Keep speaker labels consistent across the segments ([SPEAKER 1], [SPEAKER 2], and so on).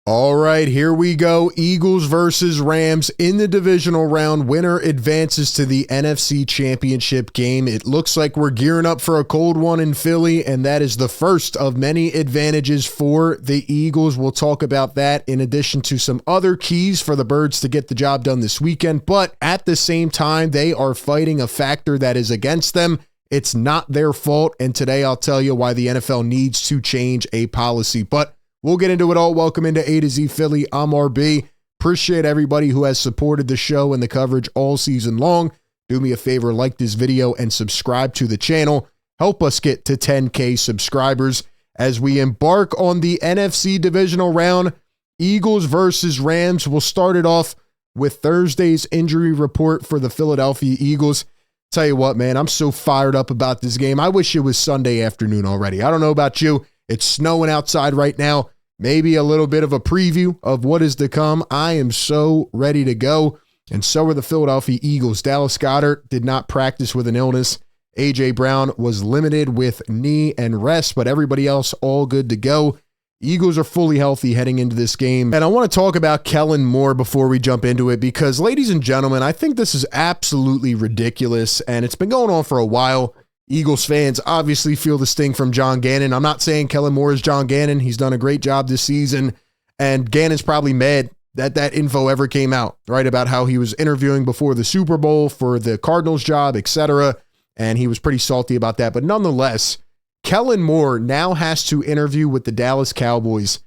[SPEAKER 1] All right, here we go. Eagles versus Rams in the divisional round. Winner advances to the NFC Championship game. It looks like we're gearing up for a cold one in Philly, and that is the first of many advantages for the Eagles. We'll talk about that in addition to some other keys for the Birds to get the job done this weekend. But at the same time, they are fighting a factor that is against them. It's not their fault, and today I'll tell you why the NFL needs to change a policy. But we'll get into it all. Welcome into A to Z Philly. I'm RB. Appreciate everybody who has supported the show and the coverage all season long. Do me a favor, like this video and subscribe to the channel. Help us get to 10K subscribers as we embark on the NFC Divisional Round. Eagles versus Rams. We'll start it off with Thursday's injury report for the Philadelphia Eagles. Tell you what, man, I'm so fired up about this game. I wish it was Sunday afternoon already. I don't know about you. It's snowing outside right now. Maybe a little bit of a preview of what is to come. I am so ready to go, and so are the Philadelphia Eagles. Dallas Goedert did not practice with an illness. A.J. Brown was limited with knee and rest, but everybody else all good to go. Eagles are fully healthy heading into this game. And I want to talk about Kellen Moore before we jump into it because, ladies and gentlemen, I think this is absolutely ridiculous, and it's been going on for a while. Eagles fans obviously feel the sting from John Gannon. I'm not saying Kellen Moore is John Gannon. He's done a great job this season, and Gannon's probably mad that that info ever came out, right, about how he was interviewing before the Super Bowl for the Cardinals job, etc., and he was pretty salty about that. But nonetheless, Kellen Moore now has to interview with the Dallas Cowboys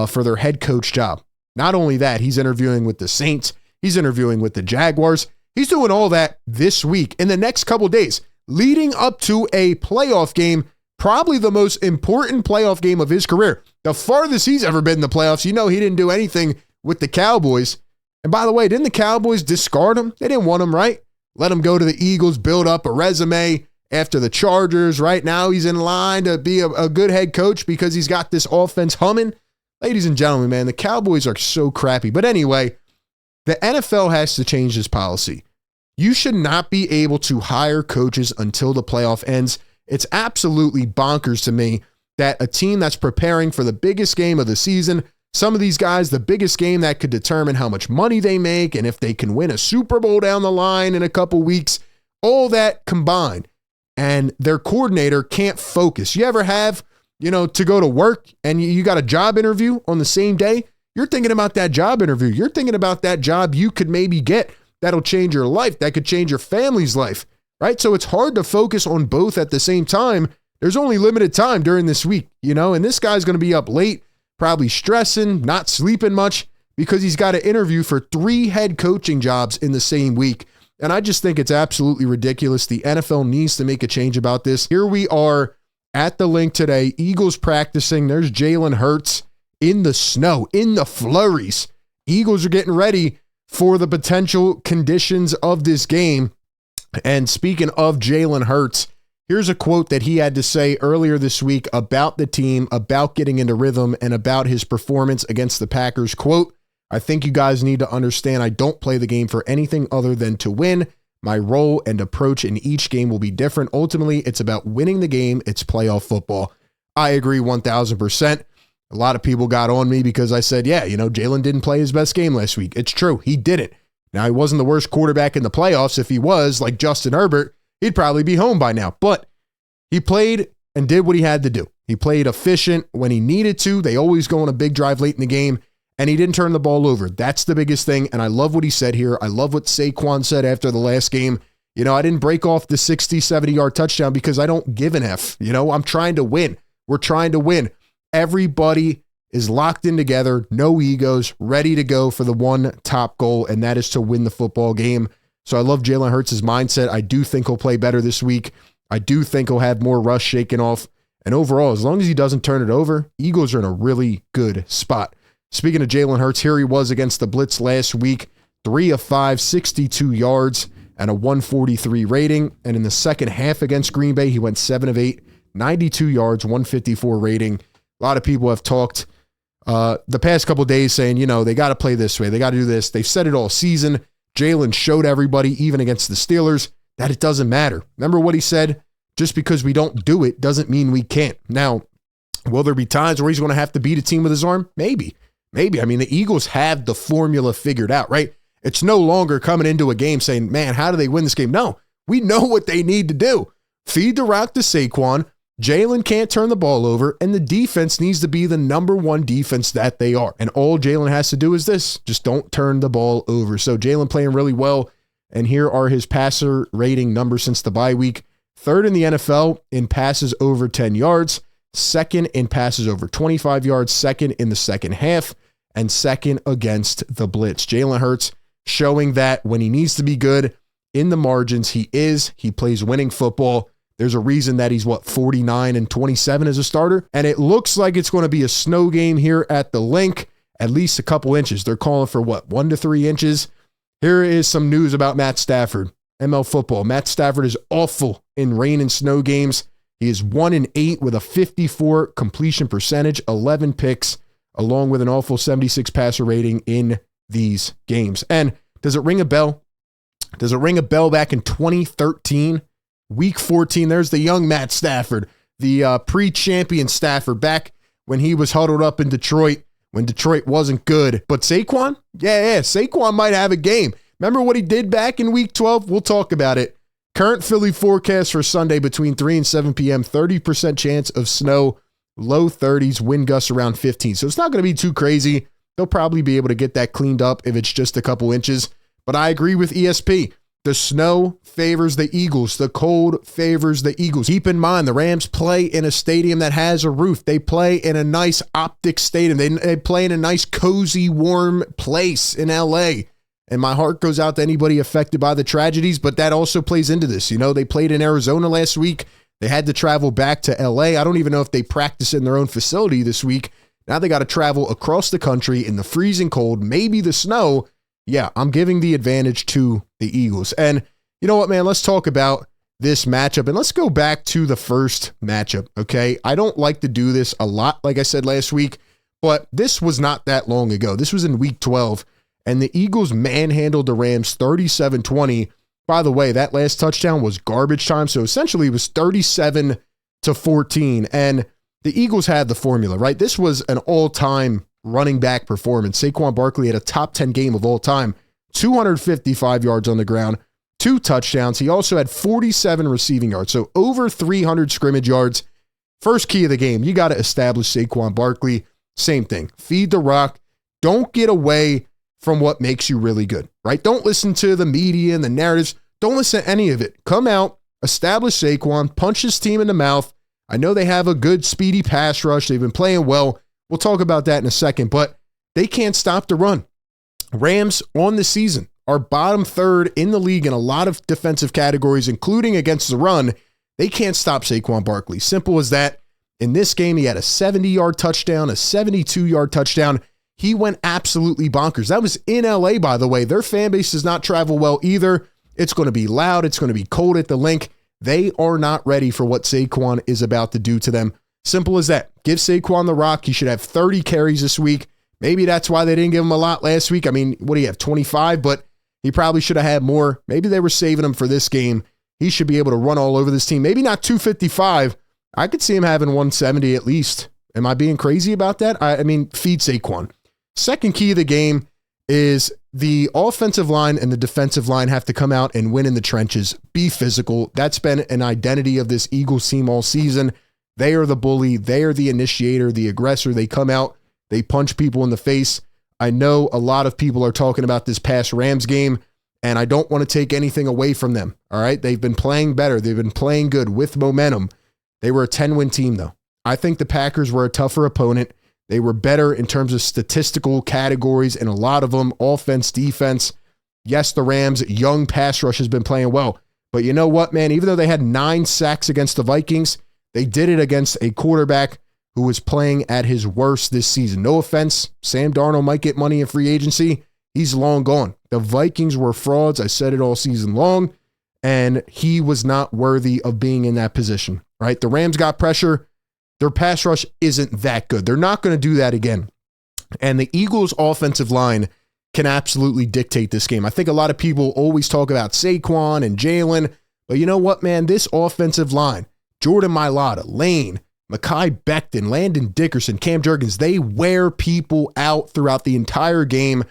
[SPEAKER 1] for their head coach job. Not only that, he's interviewing with the Saints. He's interviewing with the Jaguars. He's doing all that this week in the next couple days, leading up to a playoff game, probably the most important playoff game of his career. The farthest he's ever been in the playoffs. You know, he didn't do anything with the Cowboys. And by the way, didn't the Cowboys discard him? They didn't want him, right? Let him go to the Eagles, build up a resume after the Chargers. Right now, he's in line to be a good head coach because he's got this offense humming. Ladies and gentlemen, man, the Cowboys are so crappy. But anyway, the NFL has to change this policy. You should not be able to hire coaches until the playoff ends. It's absolutely bonkers to me that a team that's preparing for the biggest game of the season, some of these guys, the biggest game that could determine how much money they make and if they can win a Super Bowl down the line in a couple weeks, all that combined, and their coordinator can't focus. You ever have, to go to work and you got a job interview on the same day? You're thinking about that job interview. You're thinking about that job you could maybe get. That'll change your life. That could change your family's life, right? So it's hard to focus on both at the same time. There's only limited time during this week, and this guy's going to be up late, probably stressing, not sleeping much because he's got to interview for 3 head coaching jobs in the same week. And I just think it's absolutely ridiculous. The NFL needs to make a change about this. Here we are at the link today. Eagles practicing. There's Jalen Hurts in the snow, in the flurries. Eagles are getting ready for the potential conditions of this game. And speaking of Jalen Hurts, here's a quote that he had to say earlier this week about the team, about getting into rhythm, and about his performance against the Packers. Quote, "I think you guys need to understand I don't play the game for anything other than to win. My role and approach in each game will be different. Ultimately, it's about winning the game. It's playoff football." I agree 1,000%. A lot of people got on me because I said, Jalen didn't play his best game last week. It's true. He didn't. Now, he wasn't the worst quarterback in the playoffs. If he was, like Justin Herbert, he'd probably be home by now. But he played and did what he had to do. He played efficient when he needed to. They always go on a big drive late in the game, and he didn't turn the ball over. That's the biggest thing, and I love what he said here. I love what Saquon said after the last game. I didn't break off the 60, 70-yard touchdown because I don't give an F. I'm trying to win. We're trying to win. Everybody is locked in together, no egos, ready to go for the one top goal, and that is to win the football game. So I love Jalen Hurts' mindset. I do think he'll play better this week. I do think he'll have more rust shaken off. And overall, as long as he doesn't turn it over, Eagles are in a really good spot. Speaking of Jalen Hurts, here he was against the Blitz last week, 3 of 5, 62 yards, and a 143 rating. And in the second half against Green Bay, he went 7 of 8, 92 yards, 154 rating. A lot of people have talked the past couple of days saying, they got to play this way. They got to do this. They've said it all season. Jalen showed everybody, even against the Steelers, that it doesn't matter. Remember what he said? Just because we don't do it doesn't mean we can't. Now, will there be times where he's going to have to beat a team with his arm? Maybe. Maybe. I mean, the Eagles have the formula figured out, right? It's no longer coming into a game saying, man, how do they win this game? No, we know what they need to do. Feed the rock to Saquon. Jalen can't turn the ball over, and the defense needs to be the number one defense that they are. And all Jalen has to do is this. Just don't turn the ball over. So Jalen playing really well, and here are his passer rating numbers since the bye week. Third in the NFL in passes over 10 yards, second in passes over 25 yards, second in the second half, and second against the blitz. Jalen Hurts showing that when he needs to be good in the margins, he is. He plays winning football. There's a reason that he's, 49-27 as a starter. And it looks like it's going to be a snow game here at the Link, at least a couple inches. They're calling for 1 to 3 inches. Here is some news about Matt Stafford. ML football. Matt Stafford is awful in rain and snow games. He is 1-8 with a 54 completion percentage, 11 picks, along with an awful 76 passer rating in these games. And does it ring a bell? Does it ring a bell back in 2013? Week 14, there's the young Matt Stafford, the pre-champion Stafford, back when he was huddled up in Detroit, when Detroit wasn't good. But Saquon? Yeah, Saquon might have a game. Remember what he did back in Week 12? We'll talk about it. Current Philly forecast for Sunday between 3 and 7 p.m., 30% chance of snow, low 30s, wind gusts around 15. So it's not going to be too crazy. They'll probably be able to get that cleaned up if it's just a couple inches. But I agree with ESP. The snow favors the Eagles. The cold favors the Eagles. Keep in mind, the Rams play in a stadium that has a roof. They play in a nice optic stadium. They play in a nice, cozy, warm place in LA. And my heart goes out to anybody affected by the tragedies, but that also plays into this. You know, they played in Arizona last week. They had to travel back to LA. I don't even know if they practice in their own facility this week. Now they got to travel across the country in the freezing cold, maybe the snow. Yeah, I'm giving the advantage to the Eagles. And you know what, man? Let's talk about this matchup, and let's go back to the first matchup, okay? I don't like to do this a lot, like I said last week, but this was not that long ago. This was in Week 12, and the Eagles manhandled the Rams 37-20. By the way, that last touchdown was garbage time, so essentially it was 37-14, and the Eagles had the formula, right? This was an all-time running back performance. Saquon Barkley had a top 10 game of all time, 255 yards on the ground, 2 touchdowns. He also had 47 receiving yards, so over 300 scrimmage yards. First key of the game, you got to establish Saquon Barkley. Same thing. Feed the rock. Don't get away from what makes you really good, right? Don't listen to the media and the narratives. Don't listen to any of it. Come out, establish Saquon, punch his team in the mouth. I know they have a good, speedy pass rush. They've been playing well. We'll talk about that in a second, but they can't stop the run. Rams on the season are bottom third in the league in a lot of defensive categories, including against the run. They can't stop Saquon Barkley. Simple as that. In this game, he had a 70-yard touchdown, a 72-yard touchdown. He went absolutely bonkers. That was in LA, by the way. Their fan base does not travel well either. It's going to be loud. It's going to be cold at the Link. They are not ready for what Saquon is about to do to them. Simple as that. Give Saquon the rock. He should have 30 carries this week. Maybe that's why they didn't give him a lot last week. I mean, what do you have, 25? But he probably should have had more. Maybe they were saving him for this game. He should be able to run all over this team. Maybe not 255. I could see him having 170 at least. Am I being crazy about that? I mean, feed Saquon. Second key of the game is the offensive line and the defensive line have to come out and win in the trenches. Be physical. That's been an identity of this Eagles team all season. They are the bully. They are the initiator, the aggressor. They come out. They punch people in the face. I know a lot of people are talking about this past Rams game, and I don't want to take anything away from them. All right. They've been playing better. They've been playing good with momentum. They were a 10-win team, though. I think the Packers were a tougher opponent. They were better in terms of statistical categories, and a lot of them, offense, defense. Yes, the Rams' young pass rush has been playing well. But you know what, man? Even though they had 9 sacks against the Vikings, they did it against a quarterback who was playing at his worst this season. No offense, Sam Darnold might get money in free agency. He's long gone. The Vikings were frauds. I said it all season long, and he was not worthy of being in that position, right? The Rams got pressure. Their pass rush isn't that good. They're not going to do that again. And the Eagles' offensive line can absolutely dictate this game. I think a lot of people always talk about Saquon and Jalen, but you know what, man? This offensive line, Jordan Mailata, Lane, Mekhi Becton, Landon Dickerson, Cam Jurgens, they wear people out throughout the entire game.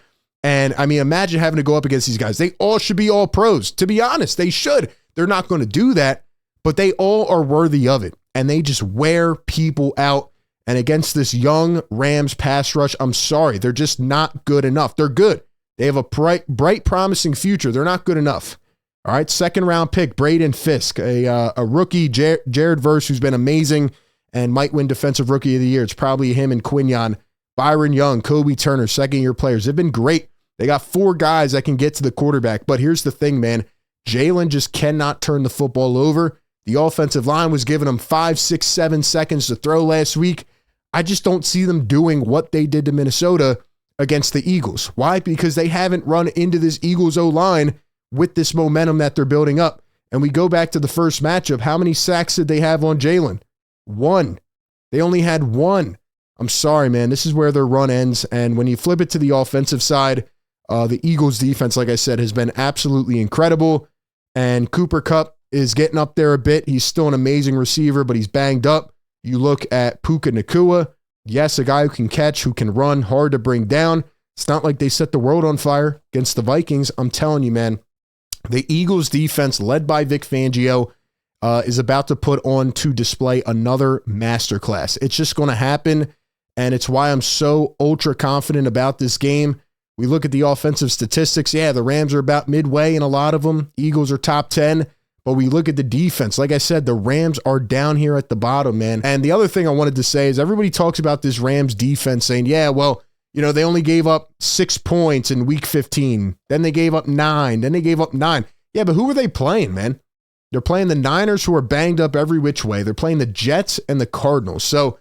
[SPEAKER 1] And I mean, imagine having to go up against these guys. They all should be all pros. To be honest, they should. They're not going to do that, but they all are worthy of it. And they just wear people out. And against this young Rams pass rush, I'm sorry, they're just not good enough. They're good. They have a bright, promising future. They're not good enough. All right, second round pick, Braden Fisk, a rookie, Jared Verse, who's been amazing and might win Defensive Rookie of the Year. It's probably him and Quinyon. Byron Young, Kobe Turner, second-year players. They've been great. They got 4 guys that can get to the quarterback. But here's the thing, man. Jalen just cannot turn the football over. The offensive line was giving them 5, 6, 7 seconds to throw last week. I just don't see them doing what they did to Minnesota against the Eagles. Why? Because they haven't run into this Eagles O-line with this momentum that they're building up. And we go back to the first matchup. How many sacks did they have on Jalen? 1. They only had 1. I'm sorry, man. This is where their run ends. And when you flip it to the offensive side, the Eagles defense, like I said, has been absolutely incredible. And Cooper Kupp is getting up there a bit. He's still an amazing receiver, but he's banged up. You look at Puka Nacua. Yes, a guy who can catch, who can run, hard to bring down. It's not like they set the world on fire against the Vikings. I'm telling you, man, the Eagles defense led by Vic Fangio is about to put on to display another masterclass. It's just going to happen, and it's why I'm so ultra confident about this game. We look at the offensive statistics. Yeah, the Rams are about midway in a lot of them. Eagles are top 10. But we look at the defense. Like I said, the Rams are down here at the bottom, man. And the other thing I wanted to say is everybody talks about this Rams defense saying, yeah, well, you know, they only gave up 6 points in week 15. Then they gave up 9. Then they gave up 9. Yeah, but who are they playing, man? They're playing the Niners, who are banged up every which way. They're playing the Jets and the Cardinals. So,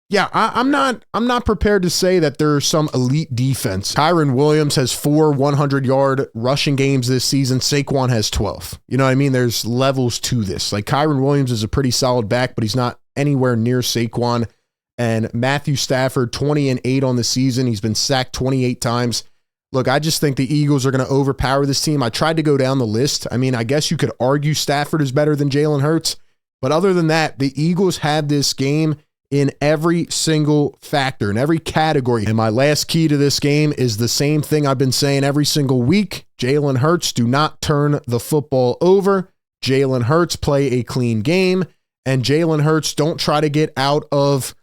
[SPEAKER 1] yeah, I'm not prepared to say that there's some elite defense. Kyren Williams has 4 100-yard rushing games this season. Saquon has 12. You know what I mean? There's levels to this. Like, Kyren Williams is a pretty solid back, but he's not anywhere near Saquon. And Matthew Stafford, 20-8 on the season. He's been sacked 28 times. Look, I just think the Eagles are going to overpower this team. I tried to go down the list. I mean, I guess you could argue Stafford is better than Jalen Hurts. But other than that, the Eagles have this game in every single factor, in every category. And my last key to this game is the same thing I've been saying every single week. Jalen Hurts, do not turn the football over. Jalen Hurts, play a clean game. And Jalen Hurts, don't try to get out of,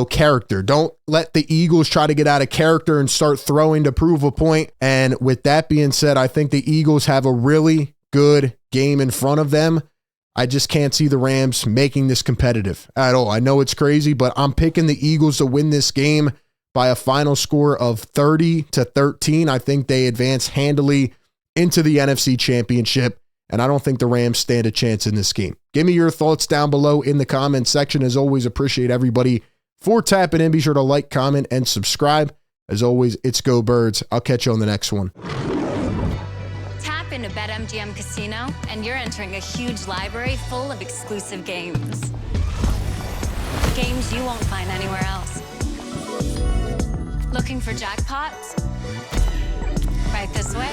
[SPEAKER 1] character. Don't let the Eagles try to get out of character and start throwing to prove a point. And with that being said, I think the Eagles have a really good game in front of them. I just can't see the Rams making this competitive at all. I know it's crazy, but I'm picking the Eagles to win this game by a final score of 30-13. I think they advance handily into the NFC Championship, and I don't think the Rams stand a chance in this game. Give me your thoughts down below in the comment section. As always, appreciate everybody for tapping in. Be sure to like, comment, and subscribe. As always, it's Go Birds. I'll catch you on the next one.
[SPEAKER 2] Into BetMGM Casino, and you're entering a huge library full of exclusive games. Games you won't find anywhere else. Looking for jackpots? Right this way.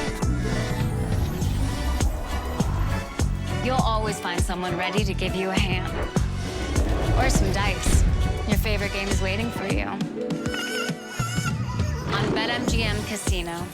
[SPEAKER 2] You'll always find someone ready to give you a hand. Or some dice. Your favorite game is waiting for you. On BetMGM Casino.